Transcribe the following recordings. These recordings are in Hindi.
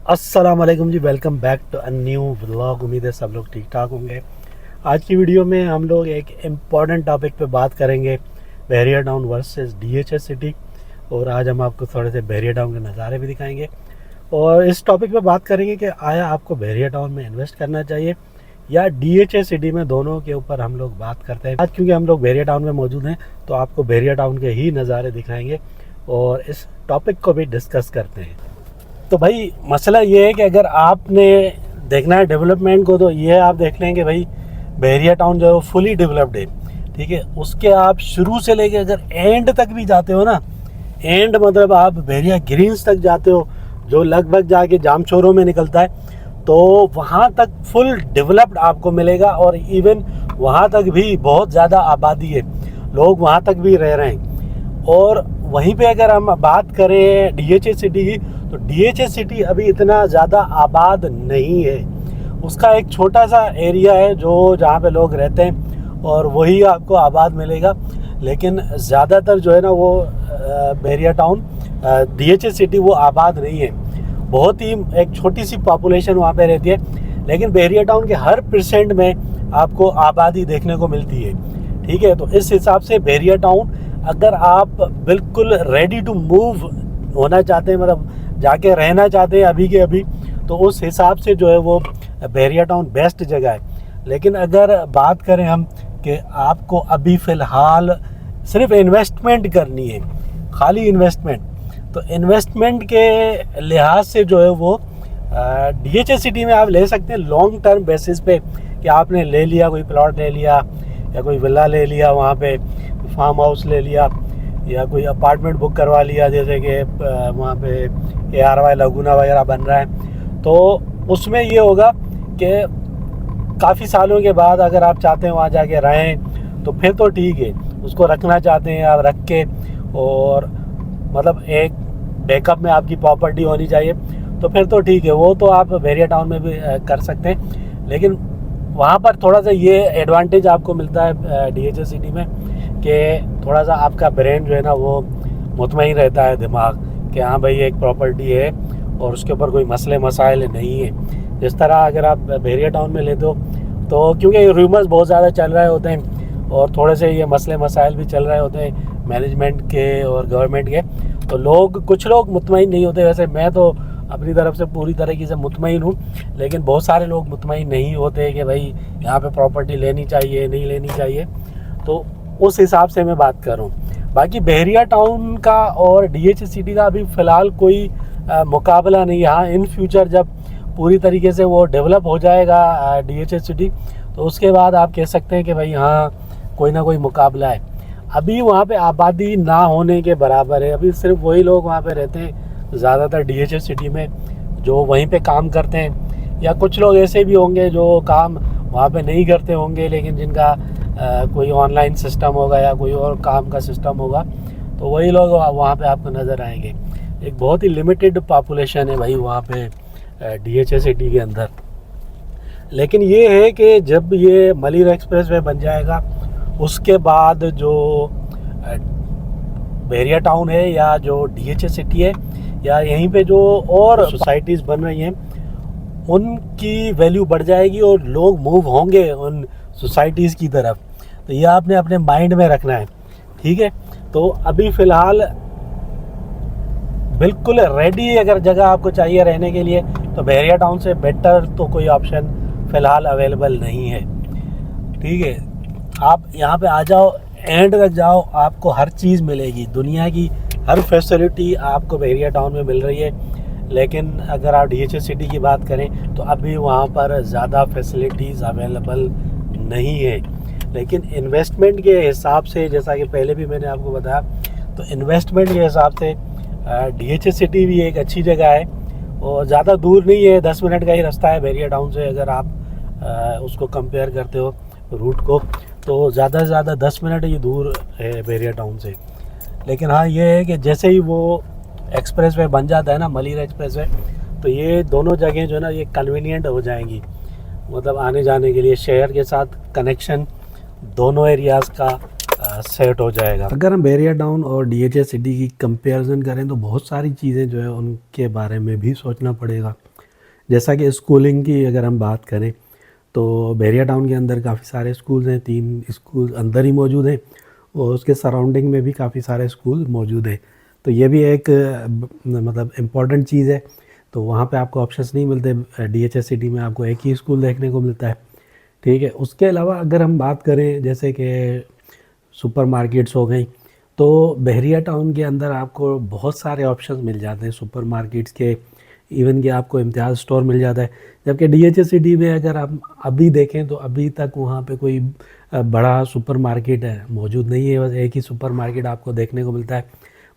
अस्सलाम वालेकुम जी, welcome back to a new vlog. उम्मीद है सब लोग ठीक ठाक होंगे। आज की वीडियो में हम लोग एक इम्पॉर्टेंट टॉपिक पे बात करेंगे, बहरिया टाउन वर्सेस डीएचएस सिटी। और आज हम आपको थोड़े से बहरिया टाउन के नज़ारे भी दिखाएंगे और इस टॉपिक पे बात करेंगे कि आया आपको बहरिया टाउन में इन्वेस्ट करना चाहिए या डीएचएस सिटी में। दोनों के ऊपर हम लोग बात करते हैं आज, क्योंकि हम लोग बहरिया टाउन में मौजूद हैं तो आपको बहरिया टाउन के ही नज़ारे दिखाएंगे और इस टॉपिक को भी डिस्कस करते हैं। तो भाई मसला ये है कि अगर आपने देखना है डेवलपमेंट को, तो ये आप देख लें कि भाई बहरिया टाउन जो है वो फुली डेवलप्ड है, ठीक है। उसके आप शुरू से लेके अगर एंड तक भी जाते हो ना, एंड मतलब आप बहरिया ग्रीन्स तक जाते हो जो लगभग जाके जामचोरों में निकलता है, तो वहाँ तक फुल डेवलप्ड आपको मिलेगा। और इवन वहाँ तक भी बहुत ज़्यादा आबादी है, लोग वहाँ तक भी रह रहे हैं। और वहीं पे अगर हम बात करें डीएचएस सिटी की, तो डीएचएस सिटी अभी इतना ज़्यादा आबाद नहीं है। उसका एक छोटा सा एरिया है जो जहाँ पे लोग रहते हैं और वही आपको आबाद मिलेगा। लेकिन ज़्यादातर जो है ना वो बहरिया टाउन डीएचएस सिटी वो आबाद नहीं है। बहुत ही एक छोटी सी पॉपुलेशन वहाँ पे रहती है, लेकिन बहरिया टाउन के हर % में आपको आबादी देखने को मिलती है, ठीक है। तो इस हिसाब से बहरिया टाउन अगर आप बिल्कुल रेडी टू मूव होना चाहते हैं, मतलब जाके रहना चाहते हैं अभी के अभी, तो उस हिसाब से जो है वो बहरिया टाउन बेस्ट जगह है। लेकिन अगर बात करें हम कि आपको अभी फ़िलहाल सिर्फ इन्वेस्टमेंट करनी है, खाली इन्वेस्टमेंट, तो इन्वेस्टमेंट के लिहाज से जो है वो डीएचएस सिटी में आप ले सकते हैं लॉन्ग टर्म बेसिस पे, कि आपने ले लिया, कोई प्लॉट ले लिया या कोई विला ले लिया, वहाँ पे फार्म हाउस ले लिया या कोई अपार्टमेंट बुक करवा लिया, जैसे कि वहाँ पे ARY लगुना वगैरह बन रहा है। तो उसमें ये होगा कि काफ़ी सालों के बाद अगर आप चाहते हैं वहाँ जाके रहें तो फिर तो ठीक है, उसको रखना चाहते हैं आप रख के, और मतलब एक बैकअप में आपकी प्रॉपर्टी होनी चाहिए, तो फिर तो ठीक है, वो तो आप बहरिया टाउन में भी कर सकते हैं। लेकिन वहाँ पर थोड़ा सा ये एडवांटेज आपको मिलता है डीएचएस सिटी में कि थोड़ा सा आपका ब्रेन जो है ना वो मुतमईन रहता है, दिमाग, कि हाँ भाई एक प्रॉपर्टी है और उसके ऊपर कोई मसले मसाइल नहीं है। जिस तरह अगर आप बहरिया टाउन में लेते हो, तो क्योंकि रूमर्स बहुत ज़्यादा चल रहे होते हैं और थोड़े से ये मसले मसाइल भी चल रहे होते हैं मैनेजमेंट के और गवर्नमेंट के, तो कुछ लोग मुतमईन नहीं होते। वैसे मैं तो अपनी तरफ से पूरी तरीके से मुतमईन हूँ, लेकिन बहुत सारे लोग मुतमईन नहीं होते कि भाई यहाँ पे प्रॉपर्टी लेनी चाहिए नहीं लेनी चाहिए। तो उस हिसाब से मैं बात कर रहा हूँ। बाकी बहरिया टाउन का और डीएचएस सिटी का अभी फ़िलहाल कोई मुकाबला नहीं है। हाँ, इन फ्यूचर जब पूरी तरीके से वो डेवलप हो जाएगा डीएचएस सिटी, तो उसके बाद आप कह सकते हैं कि भाई हाँ कोई ना कोई मुकाबला है। अभी वहाँ पे आबादी ना होने के बराबर है, अभी सिर्फ वही लोग वहाँ पे रहते हैं ज़्यादातर डीएचएस सिटी में जो वहीं पे काम करते हैं, या कुछ लोग ऐसे भी होंगे जो काम वहाँ पे नहीं करते होंगे, लेकिन जिनका कोई ऑनलाइन सिस्टम होगा या कोई और काम का सिस्टम होगा, तो वही लोग वहाँ पे आपको नज़र आएंगे। एक बहुत ही लिमिटेड पॉपुलेशन है भाई वहाँ पे डीएचएस सिटी के अंदर। लेकिन ये है कि जब ये मलिर एक्सप्रेस वे बन जाएगा, उसके बाद जो बहरिया टाउन है या जो डीएचएस सिटी है या यहीं पे जो और सोसाइटीज़ बन रही हैं, उनकी वैल्यू बढ़ जाएगी और लोग मूव होंगे उन सोसाइटीज़ की तरफ। तो ये आपने अपने माइंड में रखना है, ठीक है। तो अभी फ़िलहाल बिल्कुल रेडी अगर जगह आपको चाहिए रहने के लिए, तो बहरिया टाउन से बेटर तो कोई ऑप्शन फ़िलहाल अवेलेबल नहीं है, ठीक है। आप यहाँ पे आ जाओ, एंड तक जाओ, आपको हर चीज़ मिलेगी, दुनिया की हर फैसिलिटी आपको बहरिया टाउन में मिल रही है। लेकिन अगर आप डीएचएस सिटी की बात करें तो अभी वहाँ पर ज़्यादा फैसिलिटीज़ अवेलेबल नहीं है। लेकिन इन्वेस्टमेंट के हिसाब से, जैसा कि पहले भी मैंने आपको बताया, तो इन्वेस्टमेंट के हिसाब से डीएचएस सिटी भी एक अच्छी जगह है और ज़्यादा दूर नहीं है, 10 मिनट का ही रास्ता है बहरिया टाउन से। अगर आप उसको कंपेयर करते हो रूट को, तो ज़्यादा से ज़्यादा 10 मिनट ही दूर है बहरिया टाउन से। लेकिन हाँ ये है कि जैसे ही वो एक्सप्रेस वे बन जाता है ना, मलिर एक्सप्रेस वे, तो ये दोनों जगह जो है ना ये कन्वीनियंट हो जाएंगी, मतलब आने जाने के लिए शहर के साथ कनेक्शन दोनों एरियाज़ का सेट हो जाएगा। अगर हम बहरिया टाउन और डीएचएस सिटी की कंपैरिजन करें तो बहुत सारी चीज़ें जो है उनके बारे में भी सोचना पड़ेगा। जैसा कि स्कूलिंग की अगर हम बात करें तो बहरिया टाउन के अंदर काफ़ी सारे स्कूल्स हैं, 3 स्कूल अंदर ही मौजूद हैं और उसके सराउंडिंग में भी काफ़ी सारे स्कूल मौजूद हैं। तो ये भी एक मतलब इम्पॉर्टेंट चीज़ है। तो वहाँ पे आपको ऑप्शंस नहीं मिलते, डीएचएस सिटी में आपको एक ही स्कूल देखने को मिलता है। ठीक है, उसके अलावा अगर हम बात करें जैसे कि सुपर मार्केट्स हो गई, तो बहरिया टाउन के अंदर आपको बहुत सारे ऑप्शंस मिल जाते हैं सुपर मार्केट्स के, इवन कि आपको इम्तियाज़ स्टोर मिल जाता है। जबकि डीएचएस सिटी में अगर आप अभी देखें तो अभी तक वहाँ पे कोई बड़ा सुपर मार्केट है मौजूद नहीं है, बस एक ही सुपर मार्केट आपको देखने को मिलता है।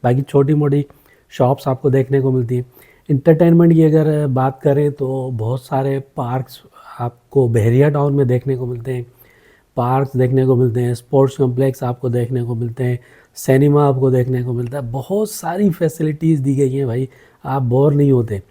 बाकी छोटी मोटी शॉप्स आपको देखने को मिलती हैं। इंटरटेनमेंट की अगर बात करें तो बहुत सारे पार्क्स आपको बहरिया टाउन में देखने को मिलते हैं, पार्क्स देखने को मिलते हैं, स्पोर्ट्स कॉम्प्लेक्स आपको देखने को मिलते हैं, सिनेमा आपको देखने को मिलता है। बहुत सारी फैसिलिटीज़ दी गई हैं भाई, आप बोर नहीं होते।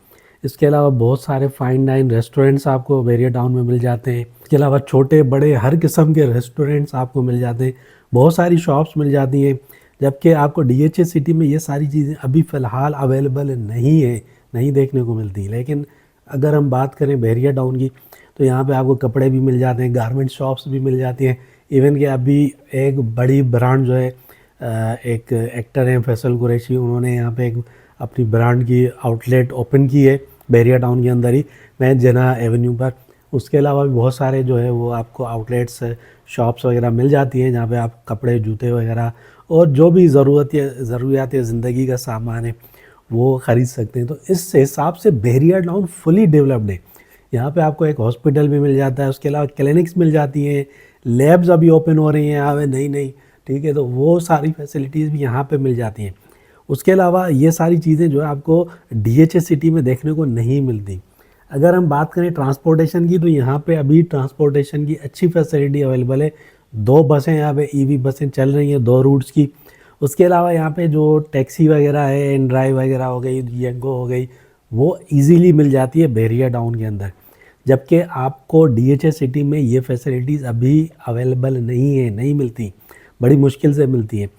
इसके अलावा बहुत सारे फाइन डाइन रेस्टोरेंट्स आपको बहरिया टाउन में मिल जाते हैं। इसके अलावा छोटे बड़े हर किस्म के रेस्टोरेंट्स आपको मिल जाते हैं, बहुत सारी शॉप्स मिल जाती हैं। जबकि आपको डीएचएस सिटी में ये सारी चीज़ें अभी फ़िलहाल अवेलेबल नहीं है, नहीं देखने को मिलती। लेकिन अगर हम बात करें बहरिया टाउन की तो यहाँ पे आपको कपड़े भी मिल जाते हैं, गारमेंट शॉप्स भी मिल जाती हैं। इवन कि अभी एक बड़ी ब्रांड जो है, एक एक्टर हैं फैसल कुरैशी, उन्होंने यहाँ पे एक अपनी ब्रांड की आउटलेट ओपन की है बहरिया टाउन के अंदर ही, मैं जना एवेन्यू पर। उसके अलावा भी बहुत सारे जो है वो आपको आउटलेट्स शॉप्स वगैरह मिल जाती हैं जहाँ पे आप कपड़े जूते वगैरह और जो भी ज़रूरियात ज़िंदगी का सामान है वो ख़रीद सकते हैं। तो इस हिसाब से बहरिया टाउन फुली डेवलप्ड है। यहाँ पे आपको एक हॉस्पिटल भी मिल जाता है, उसके अलावा क्लिनिक्स मिल जाती हैं, लैब्स अभी ओपन हो रही हैं यहाँ पे नई नई। ठीक है, तो वो सारी फैसिलिटीज़ भी यहाँ पे मिल जाती हैं। उसके अलावा ये सारी चीज़ें जो है आपको डीएचएस सिटी में देखने को नहीं मिलती। अगर हम बात करें ट्रांसपोर्टेशन की तो यहाँ पे अभी ट्रांसपोर्टेशन की अच्छी फैसिलिटी अवेलेबल है। 2 बसें यहाँ पे ईवी बसें चल रही हैं 2 रूट्स की। उसके अलावा यहाँ पे जो टैक्सी वगैरह है, इन ड्राइव वगैरह हो गई, येंगो हो गई, वो इजीली मिल जाती है बहरिया टाउन के अंदर। जबकि आपको डीएचएस सिटी में ये फैसिलिटीज़ अभी अवेलेबल नहीं है, नहीं मिलती, बड़ी मुश्किल से मिलती हैं।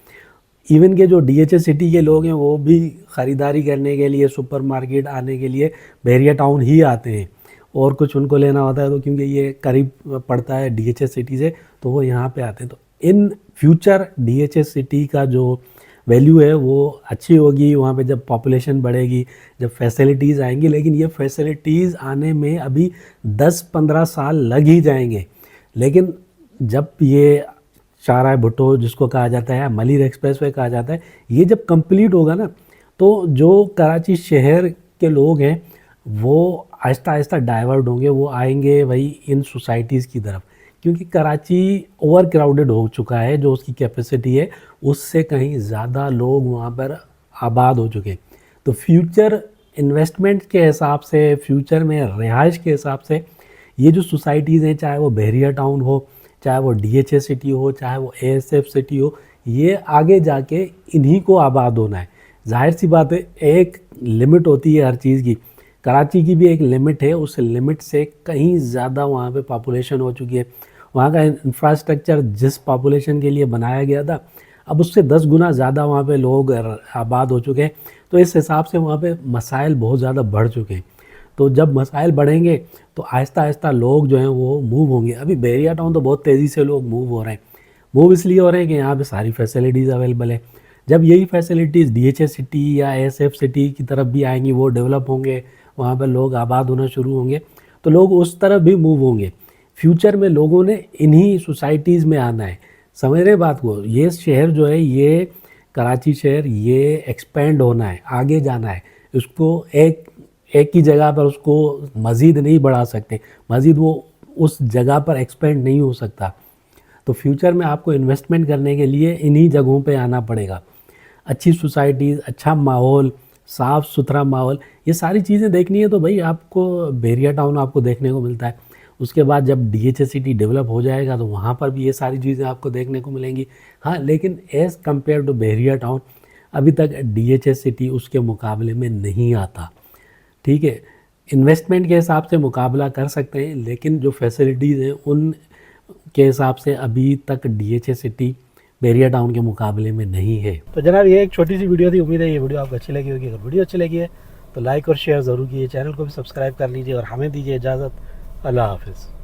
इवन के जो डीएचएस सिटी के लोग हैं वो भी ख़रीदारी करने के लिए, सुपरमार्केट आने के लिए बहरिया टाउन ही आते हैं। और कुछ उनको लेना होता है तो क्योंकि ये करीब पड़ता है डीएचएस सिटी से, तो वो यहाँ पे आते हैं। तो इन फ्यूचर डीएचएस सिटी का जो वैल्यू है वो अच्छी होगी वहाँ पे जब पॉपुलेशन बढ़ेगी, जब फैसिलिटीज़ आएंगी। लेकिन ये फैसिलिटीज़ आने में अभी 10-15 साल लग ही जाएंगे। लेकिन जब ये शाहराह भुट्टो जिसको कहा जाता है, मलिर एक्सप्रेसवे कहा जाता है, ये जब कंप्लीट होगा ना तो जो कराची शहर के लोग हैं वो आहिस्ता आहिस्ता डाइवर्ट होंगे, वो आएंगे भाई इन सोसाइटीज़ की तरफ। क्योंकि कराची ओवर क्राउडेड हो चुका है, जो उसकी कैपेसिटी है उससे कहीं ज़्यादा लोग वहाँ पर आबाद हो चुके हैं। तो फ्यूचर इन्वेस्टमेंट के हिसाब से, फ्यूचर में रिहाइश के हिसाब से ये जो सोसाइटीज़ हैं, चाहे वो बहरिया टाउन हो, चाहे वो डीएचएस सिटी हो, चाहे वो एएसएफ सिटी हो, ये आगे जाके इन्हीं को आबाद होना है। जाहिर सी बात है, एक लिमिट होती है हर चीज़ की। कराची की भी एक लिमिट है, उस लिमिट से कहीं ज़्यादा वहाँ पे पॉपुलेशन हो चुकी है। वहाँ का इंफ्रास्ट्रक्चर जिस पॉपुलेशन के लिए बनाया गया था, अब उससे 10 गुना ज़्यादा वहाँ पे लोग आबाद हो चुके हैं। तो इस हिसाब से वहाँ पे मसाइल बहुत ज़्यादा बढ़ चुके हैं। तो जब मसाइल बढ़ेंगे तो आहिस्ता आहिस्ता लोग जो हैं वो मूव होंगे। अभी बहरिया टाउन तो बहुत तेज़ी से लोग मूव हो रहे हैं। मूव इसलिए हो रहे हैं कि यहाँ पे सारी फैसिलिटीज़ अवेलेबल है। जब यही फैसिलिटीज़ डीएचएस सिटी या एएसएफ सिटी की तरफ भी आएंगी, वो डेवलप होंगे, वहाँ पर लोग आबाद होना शुरू होंगे, तो लोग उस तरफ भी मूव होंगे। फ्यूचर में लोगों ने इन्हीं सोसाइटीज़ में आना है। समझ रहे बात को? ये शहर जो है, ये कराची शहर, ये एक्सपेंड होना है, आगे जाना है। उसको एक ही जगह पर उसको मज़ीद नहीं बढ़ा सकते, मज़ीद वो उस जगह पर एक्सपेंड नहीं हो सकता। तो फ्यूचर में आपको इन्वेस्टमेंट करने के लिए इन्हीं जगहों पे आना पड़ेगा। अच्छी सोसाइटीज़, अच्छा माहौल, साफ़ सुथरा माहौल, ये सारी चीज़ें देखनी है तो भाई आपको बहरिया टाउन आपको देखने को मिलता है। उसके बाद जब डीएचएस सिटी डेवलप हो जाएगा तो वहाँ पर भी ये सारी चीज़ें आपको देखने को मिलेंगी। हाँ, लेकिन as compare to Bahria Town अभी तक डीएचएस सिटी उसके मुकाबले में नहीं आता। ठीक है, इन्वेस्टमेंट के हिसाब से मुकाबला कर सकते हैं, लेकिन जो फैसिलिटीज़ हैं उन के हिसाब से अभी तक डीएचएस सिटी बहरिया टाउन के मुकाबले में नहीं है। तो जनाब, ये एक छोटी सी वीडियो थी। उम्मीद है ये वीडियो आपको अच्छी लगी होगी। अगर वीडियो अच्छी लगी है तो लाइक और शेयर ज़रूर कीजिए, चैनल को भी सब्सक्राइब कर लीजिए और हमें दीजिए इजाज़त। अल्लाह हाफिज़।